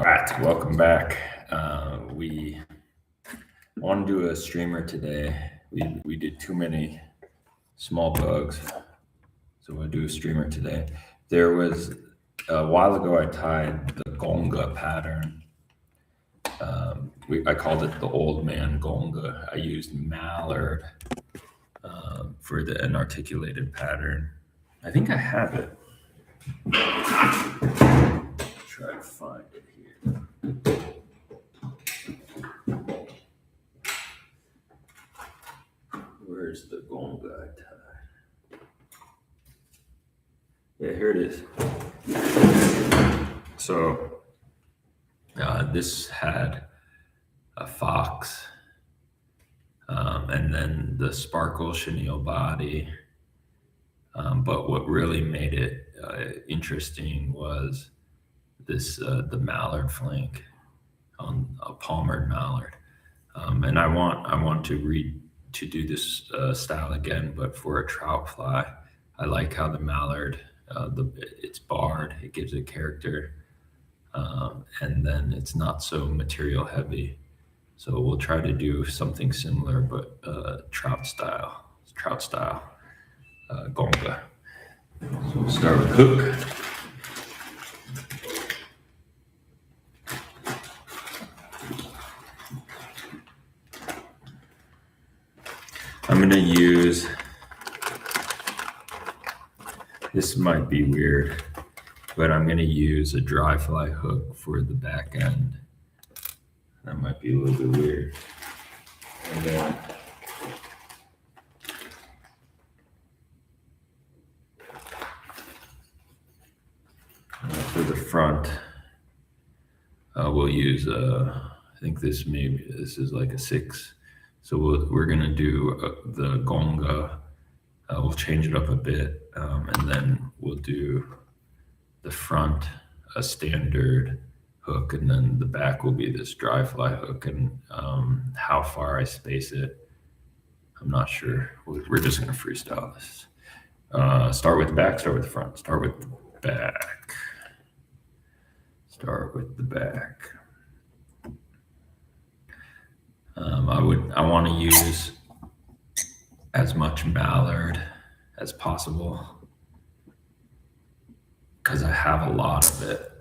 All right, welcome back. We want to do a streamer today. We did too many small bugs, so we'll do a streamer today. There was a while ago I tied the gonga pattern. I called it the old man gonga. I used mallard for the inarticulated pattern. I think I have it. Try to find it here. Where's the gonga I tied? Yeah, here it is. So this had a fox, and then the sparkle chenille body. But what really made it interesting was this the mallard flank on a palmered mallard. And I want to do this style again, but for a trout fly. I like how the mallard it's barred. It gives it character, and then it's not so material heavy. So we'll try to do something similar, but trout style gonga. So we'll start with hook. I'm going to use, this might be weird, but I'm going to use a dry fly hook for the back end. That might be a little bit weird. And then for the front, we'll use, I think this is like a 6. So we're going to do the gonga. We'll change it up a bit, and then we'll do the front, a standard hook, and then the back will be this dry fly hook. And how far I space it, I'm not sure. We're just going to freestyle this. Start with the back, start with the front, start with the back. Start with the back. I want to use as much mallard as possible because I have a lot of it,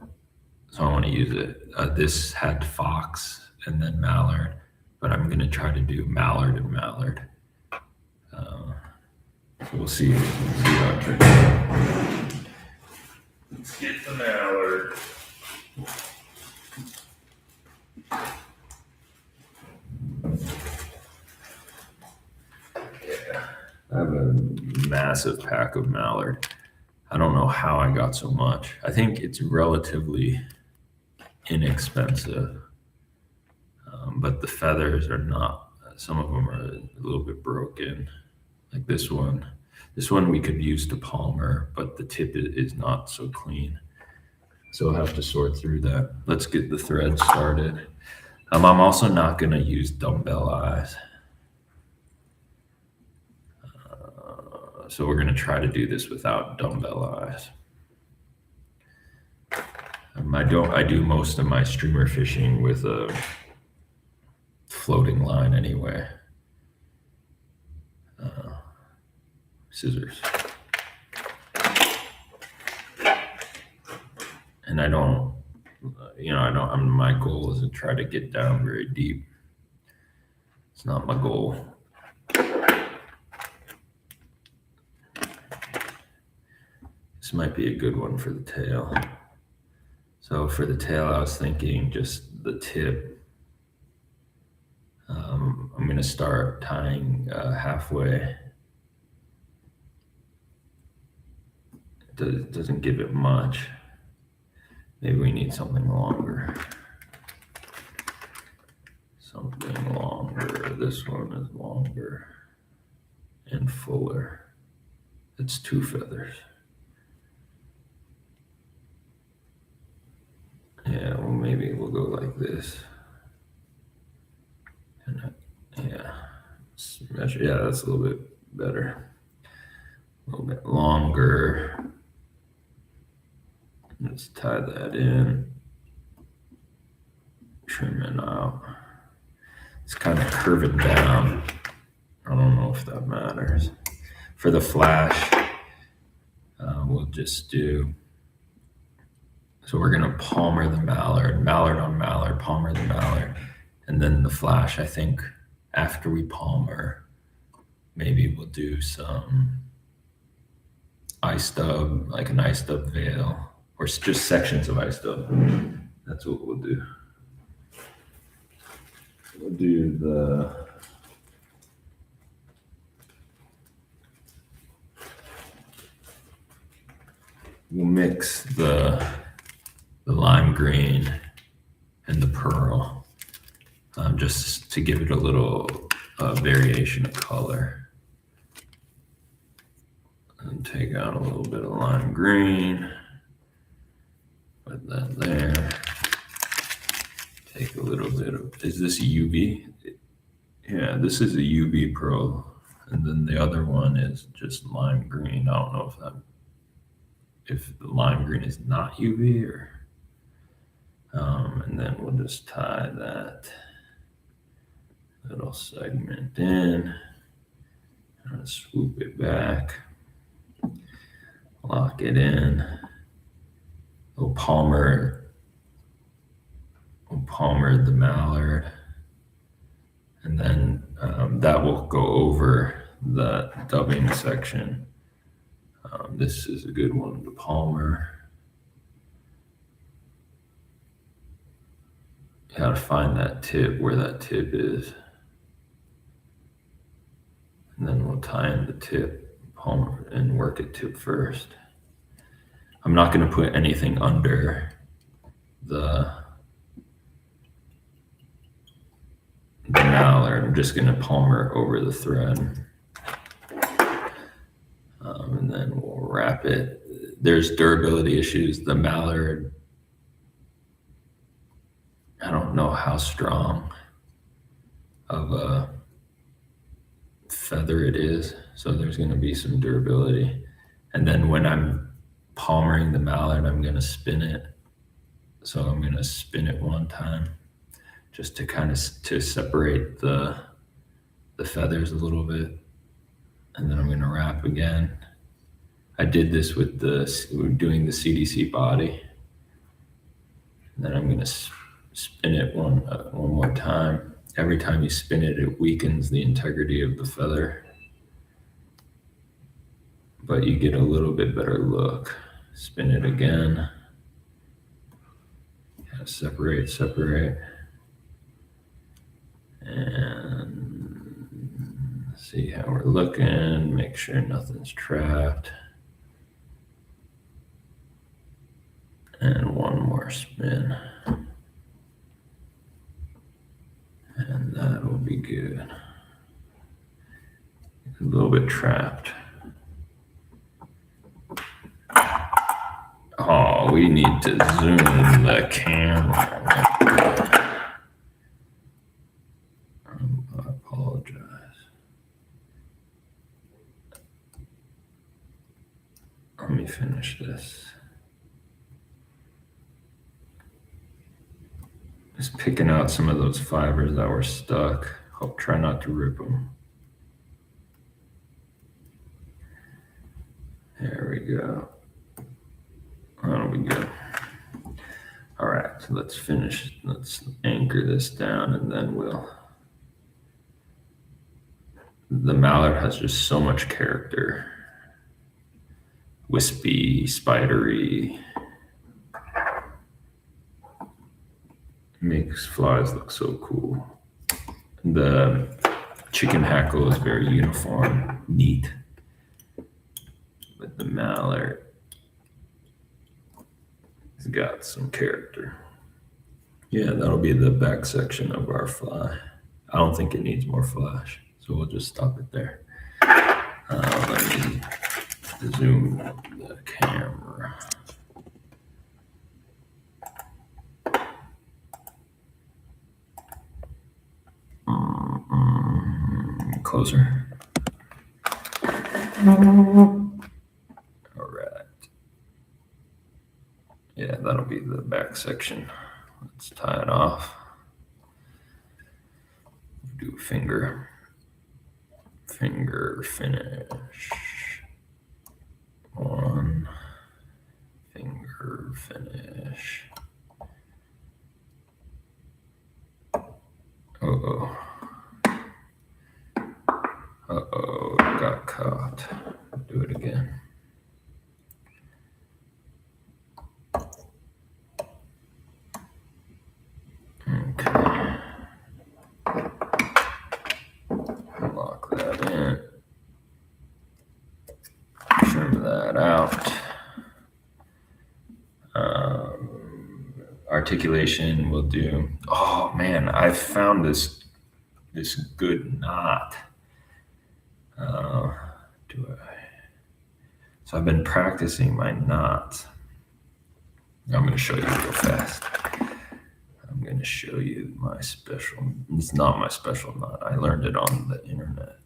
so I want to use it. This had fox and then mallard, but I'm going to try to do mallard and mallard. So we'll see how it turns out. Let's get the mallard. I have a massive pack of mallard. I don't know how I got so much. I think it's relatively inexpensive, but the feathers are not. Some of them are a little bit broken, like this one. This one we could use to palmer, but the tip is not so clean. So I'll have to sort through that. Let's get the thread started. I'm also not going to use dumbbell eyes. So we're going to try to do this without dumbbell eyes. I do most of my streamer fishing with a floating line anyway. Scissors. And my goal is to try to get down very deep. It's not my goal. This might be a good one for the tail. So for the tail, I was thinking just the tip. I'm going to start tying halfway. It doesn't give it much. Maybe we need something longer. Something longer. This one is longer and fuller. It's 2 feathers. Yeah, well, maybe we'll go like this. And yeah, measure. Yeah, that's a little bit better. A little bit longer. Let's tie that in. trimming out. It's kind of curving down. I don't know if that matters. For the flash, we'll just do, so we're gonna palmer the mallard, mallard on mallard, palmer the mallard, and then the flash, I think after we palmer, maybe we'll do some ice stub, like an ice stub veil, or just sections of ice stub. That's what we'll do. We'll do we'll mix the lime green and the pearl, just to give it a little variation of color. And take out a little bit of lime green, put that there. Take a little bit of, is this a UV? Yeah, this is a UV pearl. And then the other one is just lime green. I don't know if the lime green is not UV or, and then we'll just tie that little segment in, and swoop it back, lock it in. We'll palmer the mallard, and then that will go over the dubbing section. This is a good one to palmer. You gotta find that tip, where that tip is. And then we'll tie in the tip, palmer, and work it tip first. I'm not gonna put anything under the mallard. I'm just gonna palmer over the thread. And then we'll wrap it. There's durability issues. The mallard, I don't know how strong of a feather it is, so there's going to be some durability. And then when I'm palmering the mallard, I'm going to spin it. So I'm going to spin it one time just to kind of to separate the feathers a little bit, and then I'm going to wrap again. I did this with we're doing the CDC body, and then I'm going to spin it one more time. Every time you spin it, it weakens the integrity of the feather, but you get a little bit better look. Spin it again. Yeah, separate, and see how we're looking. Make sure nothing's trapped. And one more spin. And that will be good. A little bit trapped. Oh, we need to zoom the camera. I apologize. Let me finish this. Just picking out some of those fibers that were stuck. Hope try not to rip them. There we go. That'll be good. All right, so let's finish. Let's anchor this down, and then the mallard has just so much character. Wispy, spidery. Makes flies look so cool. The chicken hackle is very uniform, neat. But the mallard has got some character. Yeah, that'll be the back section of our fly. I don't think it needs more flash, so we'll just stop it there. Let me zoom the camera. Closer. All right. Yeah, that'll be the back section. Let's tie it off. do finger finish. One finger finish. Uh-oh. Uh-oh, got caught. Do it again. Okay. Lock that in. Trim that out. Articulation will do. Oh man, I found this good knot. So I've been practicing my knots. I'm going to show you real fast. I'm going to show you my special. It's not my special knot. I learned it on the internet,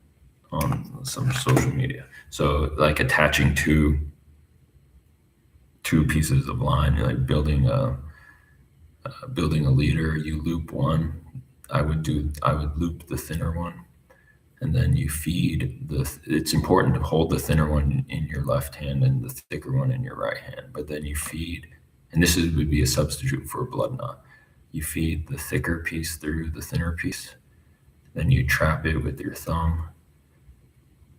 on some social media. So like attaching two pieces of line, like building a leader. You loop one. I would loop the thinner one, and then you feed it's important to hold the thinner one in your left hand and the thicker one in your right hand, but then you feed, and would be a substitute for a blood knot. You feed the thicker piece through the thinner piece, then you trap it with your thumb,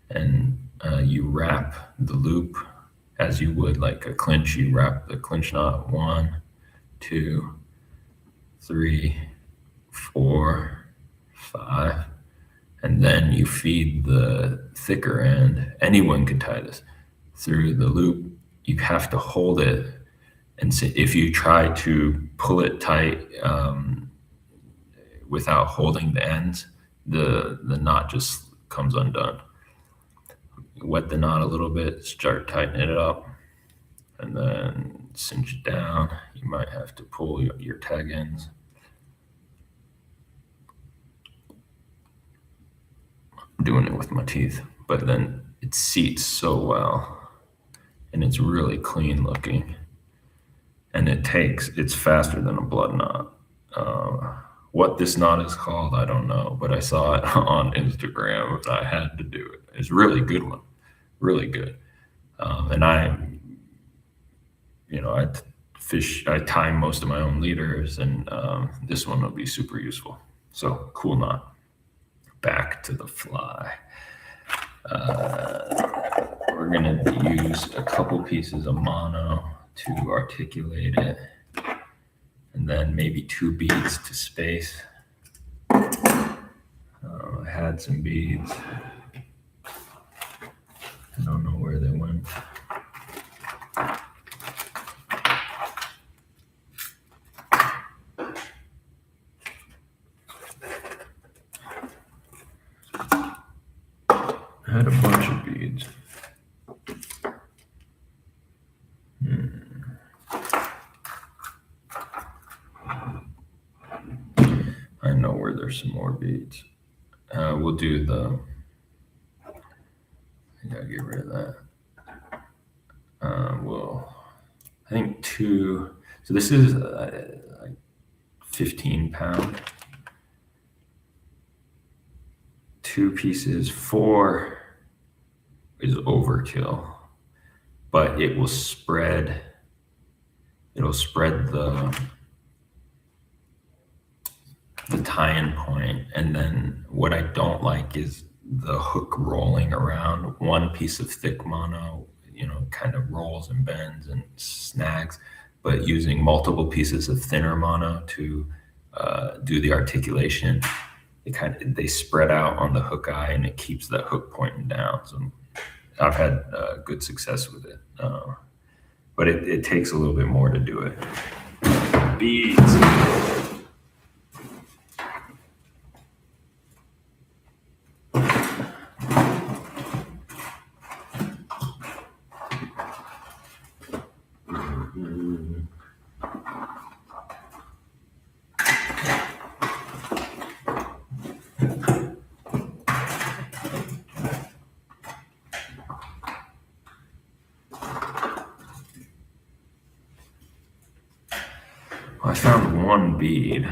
and you wrap the loop as you would like a clinch. You wrap the clinch knot 1, 2, 3, 4, 5, and then you feed the thicker end. Anyone could tie this through the loop. You have to hold it, and so if you try to pull it tight without holding the ends, the knot just comes undone. Wet the knot a little bit, start tightening it up, and then cinch it down. You might have to pull your tag ends. I'm doing it with my teeth, but then it seats so well, and it's really clean looking, and it's faster than a blood knot. What this knot is called, I don't know, but I saw it on Instagram and I had to do it. It's a really good one, really good. And I tie most of my own leaders, and this one will be super useful. So cool knot. Back to the fly. We're going to use a couple pieces of mono to articulate it, and then maybe 2 beads to space. I had some beads. I don't know where they went. I had a bunch of beads. I know where there's some more beads. We'll do I gotta get rid of that. I think 2. So this is like 15 pound. 2 pieces. 4 is overkill, but it will spread. It'll spread the tie-in point, and then what I don't like is the hook rolling around. 1 piece of thick mono, kind of rolls and bends and snags, but using multiple pieces of thinner mono to do the articulation, they spread out on the hook eye, and it keeps that hook pointing down. So I've had good success with it, but it takes a little bit more to do it. Beads. I found 1 bead,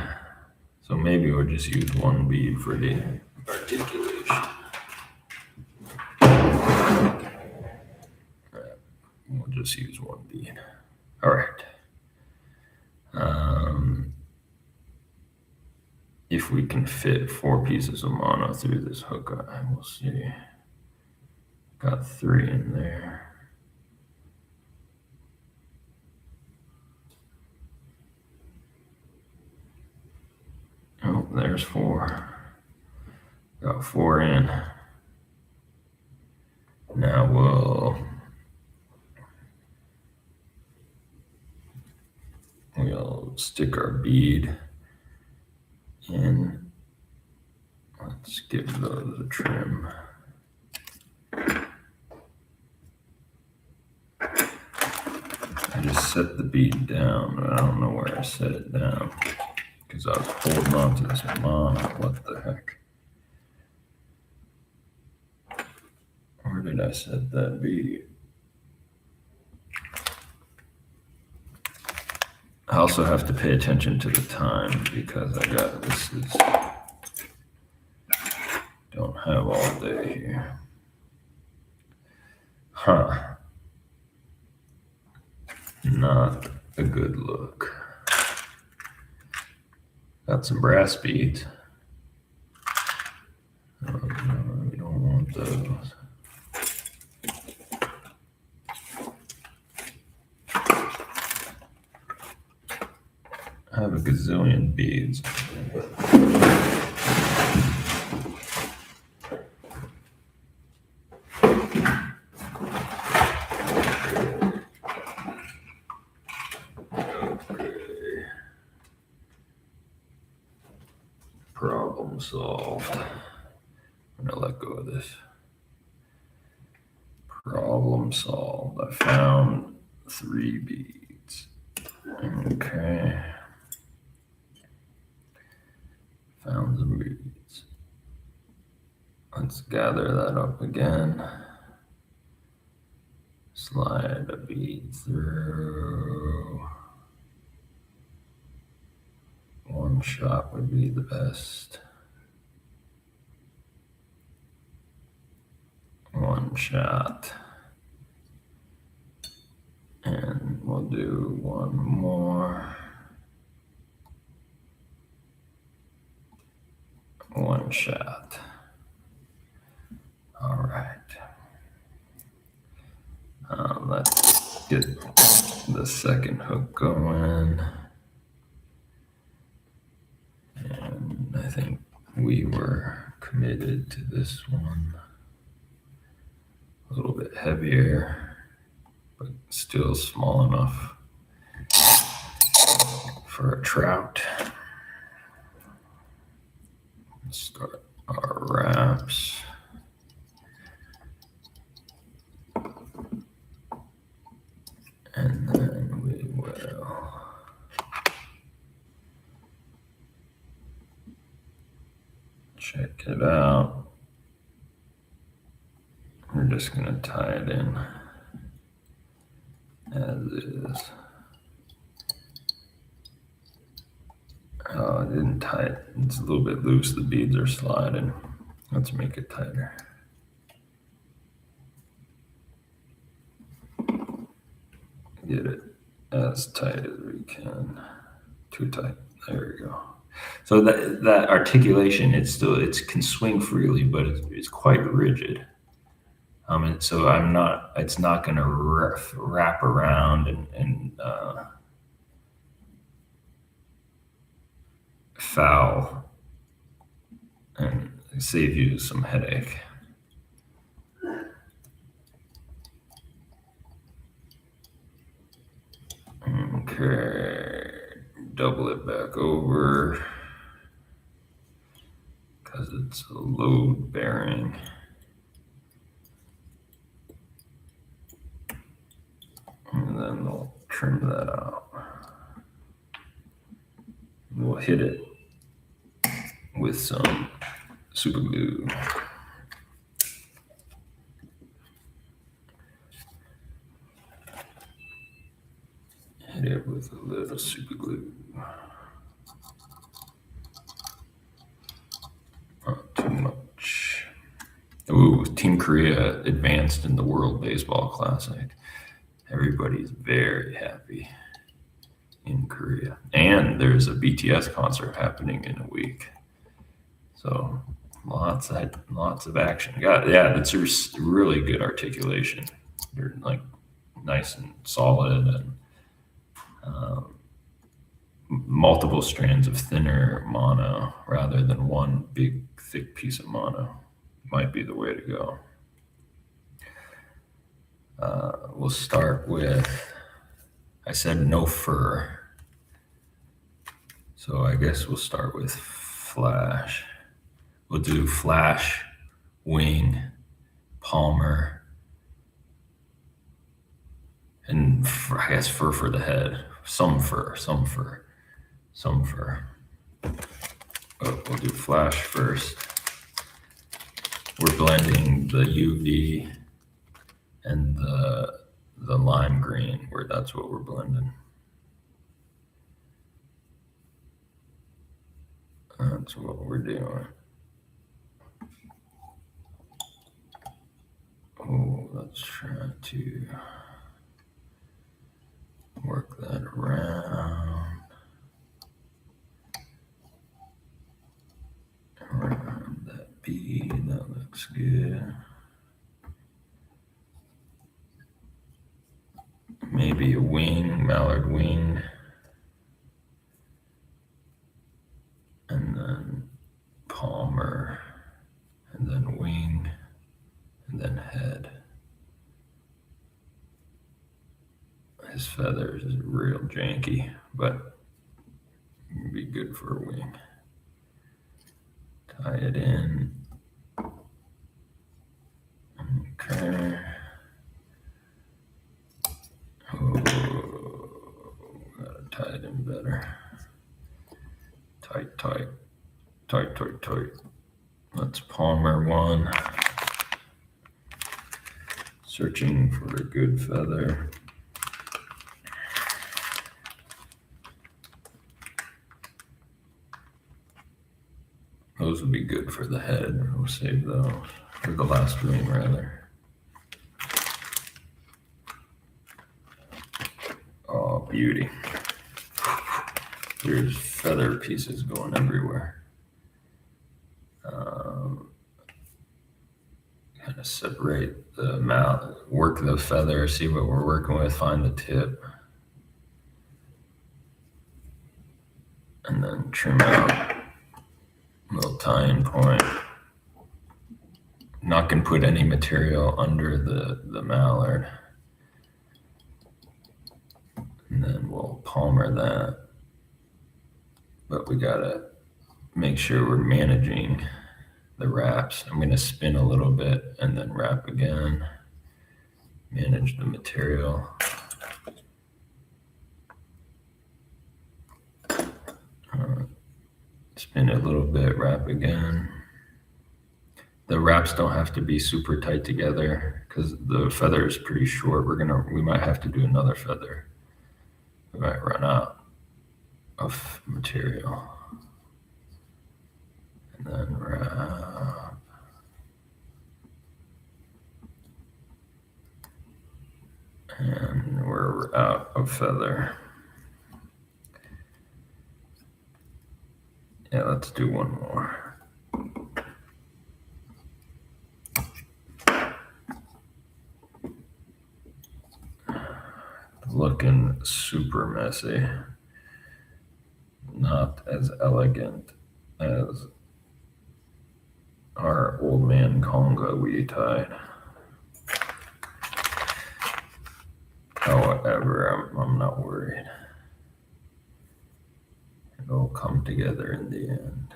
So maybe we'll just use one bead for the articulation. We'll just use one bead. All right. If we can fit 4 pieces of mono through this hook eye, we'll see. Got 3 in there. Oh, there's 4. Got 4 in. Now we'll stick our bead in. Let's give those a trim. I just set the bead down, but I don't know where I set it down because I was holding on to this mono. What the heck? Where did I set that bead? I also have to pay attention to the time because don't have all day here. Huh. Not a good look. Got some brass beads. Oh, no, we don't want those. I have a gazillion beads. Problem solved. I'm gonna let go of this. Problem solved. I found 3 beads. Okay. Found some beads. Let's gather that up again. Slide a bead through. One shot would be the best. One shot. And we'll do one more. One shot. All right. Let's get the second hook going. And I think we were committed to this one. A little bit heavier, but still small enough for a trout. Let's start our wraps. And then we will check it out. We're just going to tie it in as is. Oh, I didn't tie it. It's a little bit loose. The beads are sliding. Let's make it tighter. Get it as tight as we can. Too tight. There we go. So that articulation, it can swing freely, but it's quite rigid. And so it's not going to wrap around and foul and save you some headache. Okay, double it back over because it's a load bearing. And then we'll trim that out. We'll hit it with some super glue. Hit it with a little super glue. Team Korea advanced in the World Baseball Classic. Everybody's very happy in Korea. And there's a BTS concert happening in a week. So lots of action. Yeah, that's really good articulation. You're like nice and solid, and multiple strands of thinner mono rather than one big thick piece of mono might be the way to go. We'll start with, I said no fur, so I guess we'll start with flash. We'll do flash, wing, palmer, and I guess fur for the head. Some fur. We'll do flash first. We're blending the UV and the lime green, where that's what we're blending. That's what we're doing. Oh, let's try to work that around that B. That looks good. Maybe a wing, mallard wing, and then palmer, and then wing, and then head. His feathers is real janky, but it'd be good for a wing. Tie it in. Okay. Oh, gotta tie it in better. Tight. Let's palmer one. Searching for a good feather. Those would be good for the head. We'll save those for the last wing, rather. Oh, beauty. There's feather pieces going everywhere. Kind of separate the mouth, work the feather, see what we're working with, find the tip, and then trim out a little tying point. Not going to put any material under the mallard. And then we'll palmer that. But we got to make sure we're managing the wraps. I'm going to spin a little bit and then wrap again. Manage the material. Spin it a little bit, wrap again. The wraps don't have to be super tight together because the feather is pretty short. We might have to do another feather. We might run out of material. And then wrap. And we're out of feather. Yeah, let's do one more. Looking super messy. Not as elegant as our old man conga we tied. However, I'm not worried. It'll come together in the end.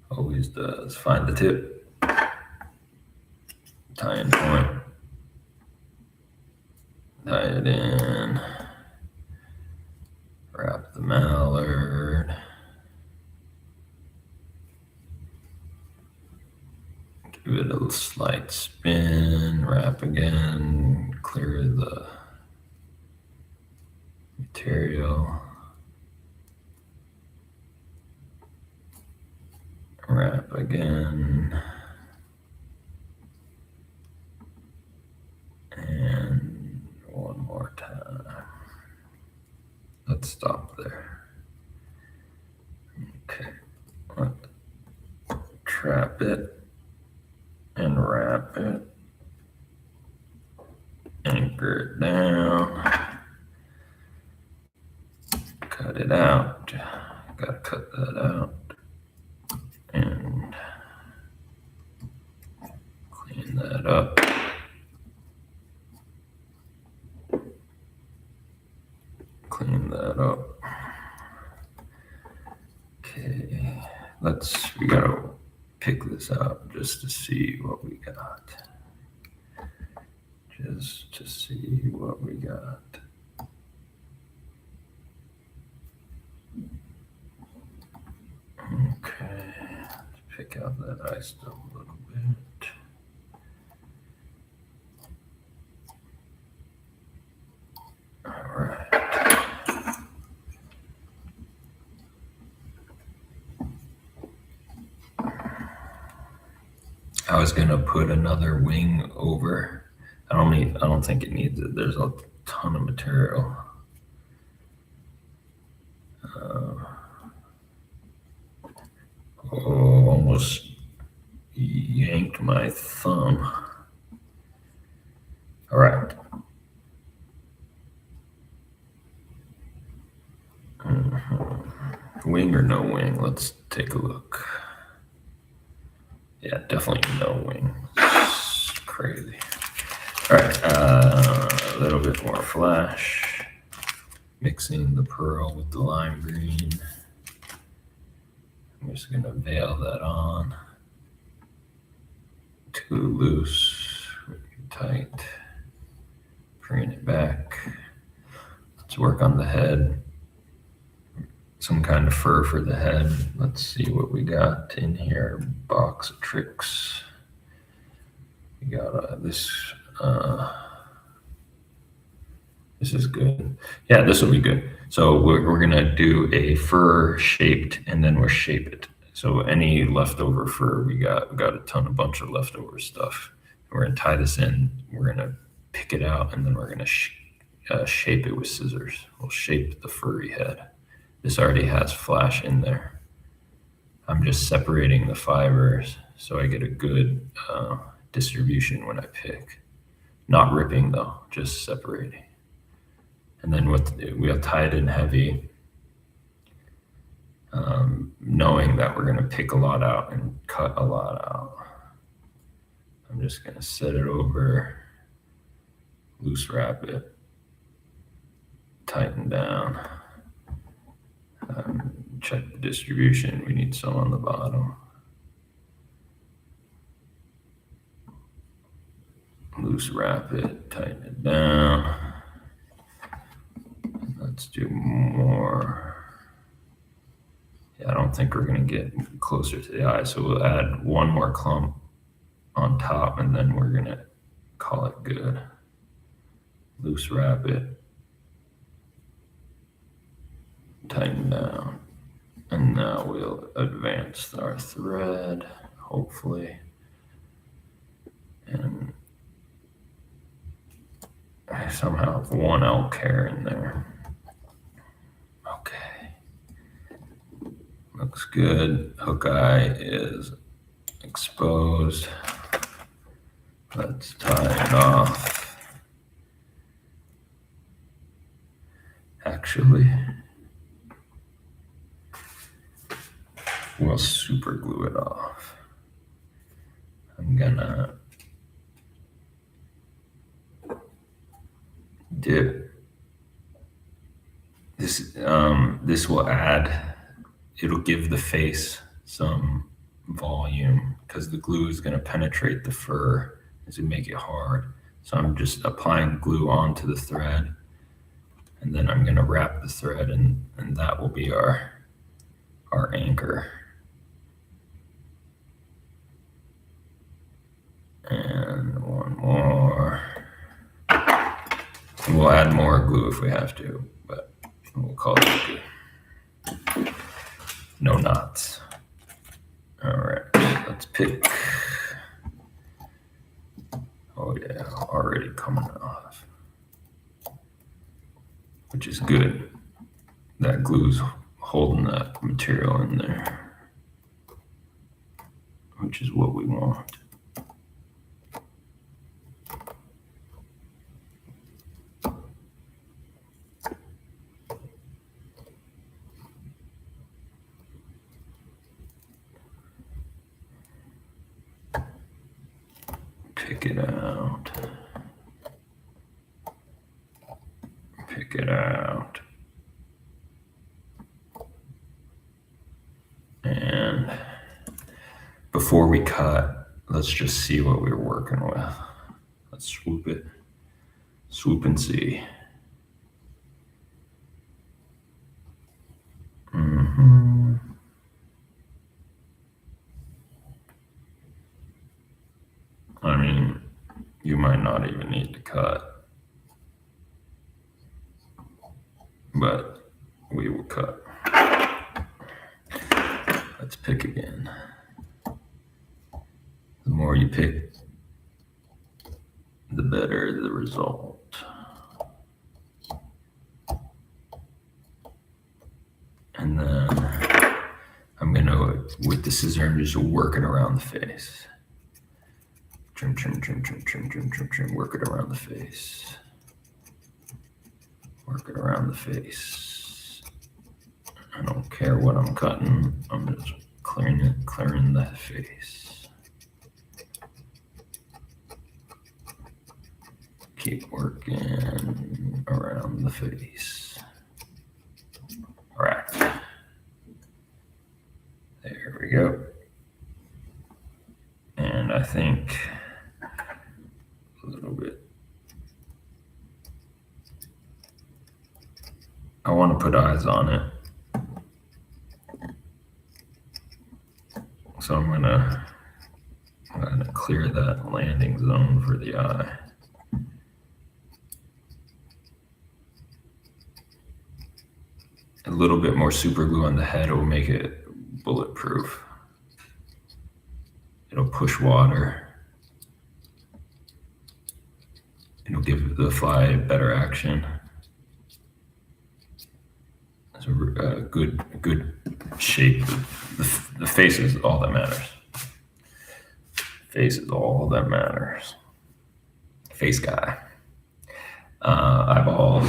Always does. Find the tip. Tying point. Tie it in. Wrap the mallard. Give it a slight spin. Wrap again. Clear the material. Wrap again. And one more time. Let's stop there. Okay, let's trap it and wrap it. Anchor it down. Cut it out. Gotta cut that out. And clean that up. Clean that up. Okay, we gotta pick this out just to see what we got. Just to see what we got. Okay, let's pick out that ice a little bit. All right. I was gonna put another wing over. I don't think it needs it. There's a ton of material. Almost yanked my thumb. All right. Wing or no wing? Let's take a look. Yeah, definitely no wing. It's crazy. All right, a little bit more flash. Mixing the pearl with the lime green. I'm just gonna veil that on. Too loose, tight. Bring it back. Let's work on the head. Some kind of fur for the head. Let's see what we got in here. Box of tricks. We got this. This is good. Yeah, this will be good. So we're gonna do a fur shaped, and then we'll shape it. So any leftover fur, we got a bunch of leftover stuff. We're gonna tie this in. We're gonna pick it out, and then we're gonna shape it with scissors. We'll shape the furry head. This already has flash in there. I'm just separating the fibers so I get a good distribution when I pick. Not ripping though, just separating. And then we'll tie it in heavy, knowing that we're gonna pick a lot out and cut a lot out. I'm just gonna set it over, loose wrap it, tighten down. Check the distribution. We need some on the bottom. Loose wrap it, tighten it down. Let's do more. Yeah, I don't think we're going to get closer to the eye, so we'll add one more clump on top, and then we're going to call it good. Loose wrap it, tighten down, and now we'll advance our thread, hopefully, and I somehow have one elk hair in there. Okay, looks good. Hook eye is exposed. Let's tie it off. Actually, we'll super glue it off. I'm gonna dip this. This will add. It'll give the face some volume because the glue is going to penetrate the fur as we make it hard. So I'm just applying glue onto the thread, and then I'm going to wrap the thread, and that will be our anchor. And one more. And we'll add more glue if we have to, but we'll call it good. No knots. All right, let's pick. Oh yeah, already coming off, which is good. That glue's holding that material in there, which is what we want. Pick it out. Pick it out. And before we cut, let's just see what we're working with. Let's swoop it. Swoop and see. I mean, you might not even need to cut, but we will cut. Let's pick again. The more you pick, the better the result. And then I'm gonna, with the scissor, I'm just work it around the face. Trim, trim, trim, trim, trim, trim, trim, trim, work it around the face. Work it around the face. I don't care what I'm cutting, I'm just clearing the face. Keep working around the face. All right. There we go. And I think a little bit. I want to put eyes on it. So I'm gonna clear that landing zone for the eye. A little bit more super glue on the head will make it bulletproof. It'll push water. It'll give the fly better action. It's a good shape. The face is all that matters. Face is all that matters. Face guy. Eyeballs.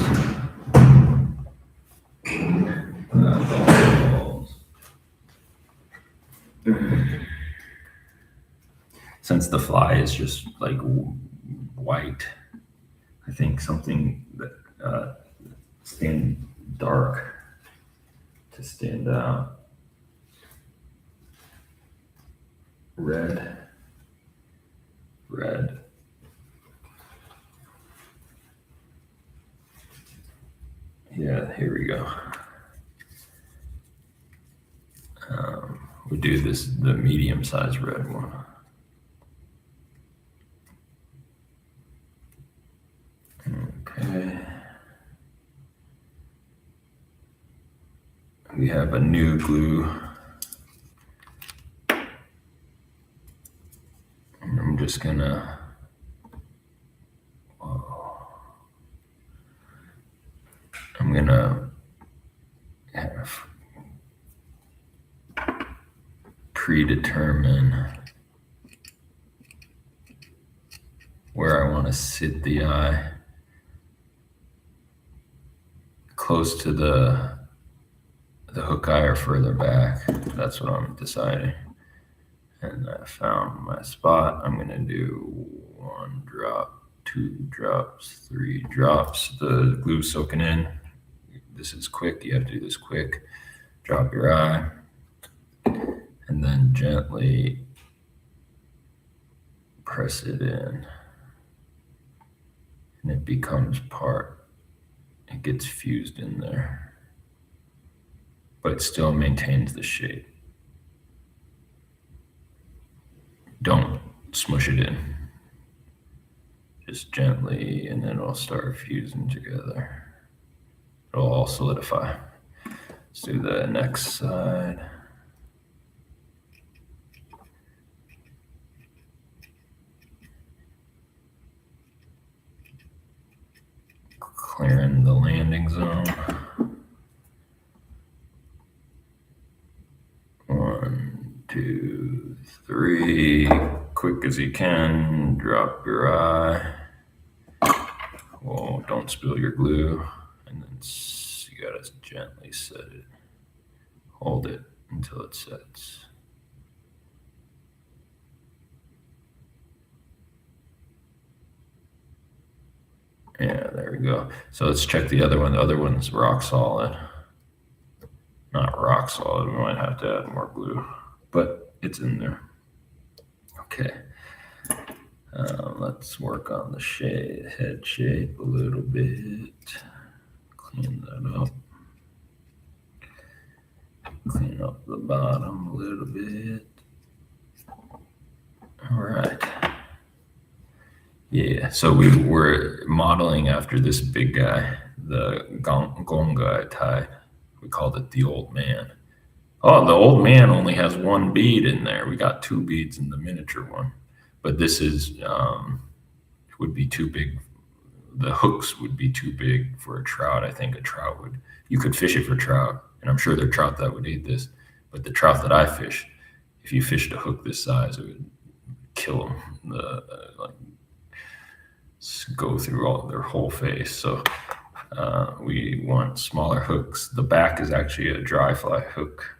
Eyeballs. Since the fly is just like white, I think something that stand dark to stand out. Red. Yeah, here we go. We do the medium-sized red one. Okay. We have a new glue. And I'm just gonna, I'm gonna have predetermine where I want to sit the eye. Close to the hook eye or further back. That's what I'm deciding. And I found my spot. I'm gonna do 1 drop, 2 drops, 3 drops. The glue's soaking in. This is quick. You have to do this quick. Drop your eye. And then gently press it in. And it becomes part. It gets fused in there. But it still maintains the shape. Don't smush it in. Just gently, and then it'll start fusing together. It'll all solidify. Let's do the next side. clearing the landing zone. 1, 2, 3. Quick as you can. Drop your eye. Well, don't spill your glue. And then you gotta gently set it. Hold it until it sets. Yeah, there we go. So let's check the other one. The other one's rock solid. Not rock solid. We might have to add more glue, but it's in there. Okay. Let's work on the head shape a little bit. Clean that up. Clean up the bottom a little bit. All right. Yeah, so we were modeling after this big guy, the Gonga I tied. We called it the old man. Oh, the old man only has one bead in there. We got 2 beads in the miniature one, but this is would be too big. The hooks would be too big for a trout. I think a trout would. You could fish it for trout, and I'm sure there are trout that would eat this. But the trout that I fish, if you fished a hook this size, it would kill them. Go through their whole face. So we want smaller hooks. The back is actually a dry fly hook.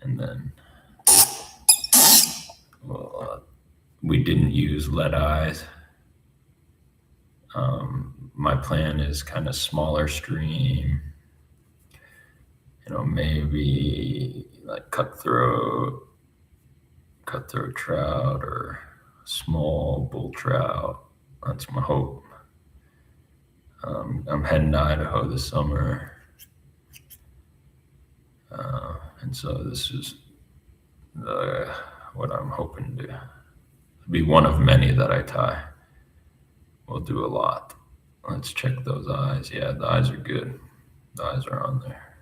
And then we didn't use lead eyes. My plan is kind of smaller stream, maybe like cutthroat trout or small bull trout. That's my hope. I'm heading to Idaho this summer. And so this is what I'm hoping to be one of many that I tie. We'll do a lot. Let's check those eyes. Yeah, the eyes are good. The eyes are on there.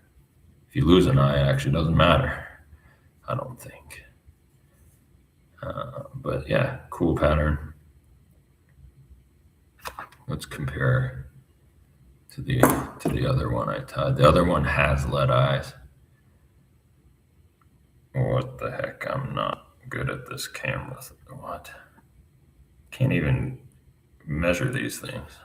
If you lose an eye, it actually doesn't matter, I don't think. But yeah, cool pattern. Let's compare to the other one I tied. The other one has lead eyes. What the heck? I'm not good at this camera. What? Can't even measure these things.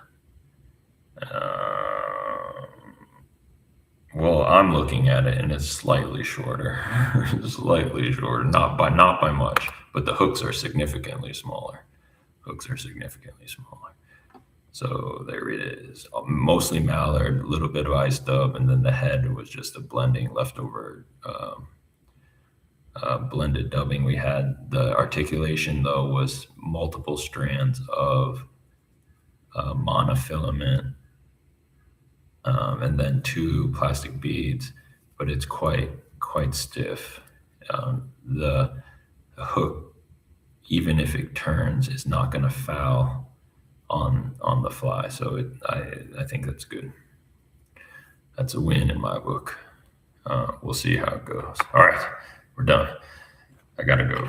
Well, I'm looking at it and it's slightly shorter. Slightly shorter, not by much, but the hooks are significantly smaller. So there it is. Mostly mallard, a little bit of ice dub, and then the head was just a blending leftover blended dubbing. We had the articulation though was multiple strands of monofilament, and then 2 plastic beads, but it's quite stiff. The hook, even if it turns, is not going to foul on the fly. So I think that's good. That's a win in my book. We'll see how it goes. All right, we're done. I gotta go.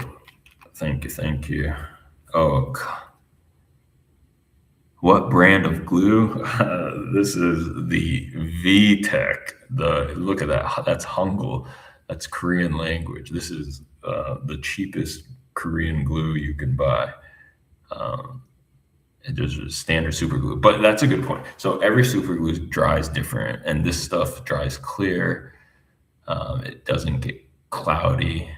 Thank you. Oh, God. What brand of glue? This is the VTech. Look at that. That's Hangul. That's Korean language. This is the cheapest Korean glue you can buy. There's a standard super glue, but that's a good point. So every super glue dries different, and this stuff dries clear. It doesn't get cloudy.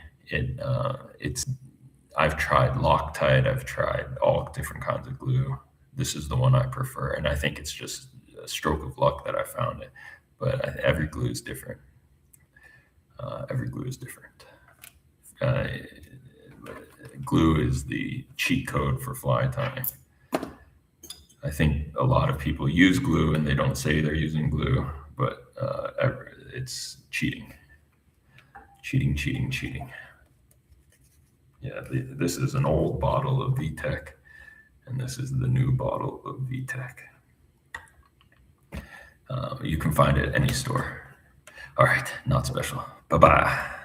I've tried Loctite. I've tried all different kinds of glue. This is the one I prefer, and I think it's just a stroke of luck that I found it. But every glue is different. Glue is the cheat code for fly tying. I think a lot of people use glue and they don't say they're using glue, but it's cheating. Yeah, this is an old bottle of VTech, and this is the new bottle of VTech. You can find it at any store. All right, not special. Bye-bye.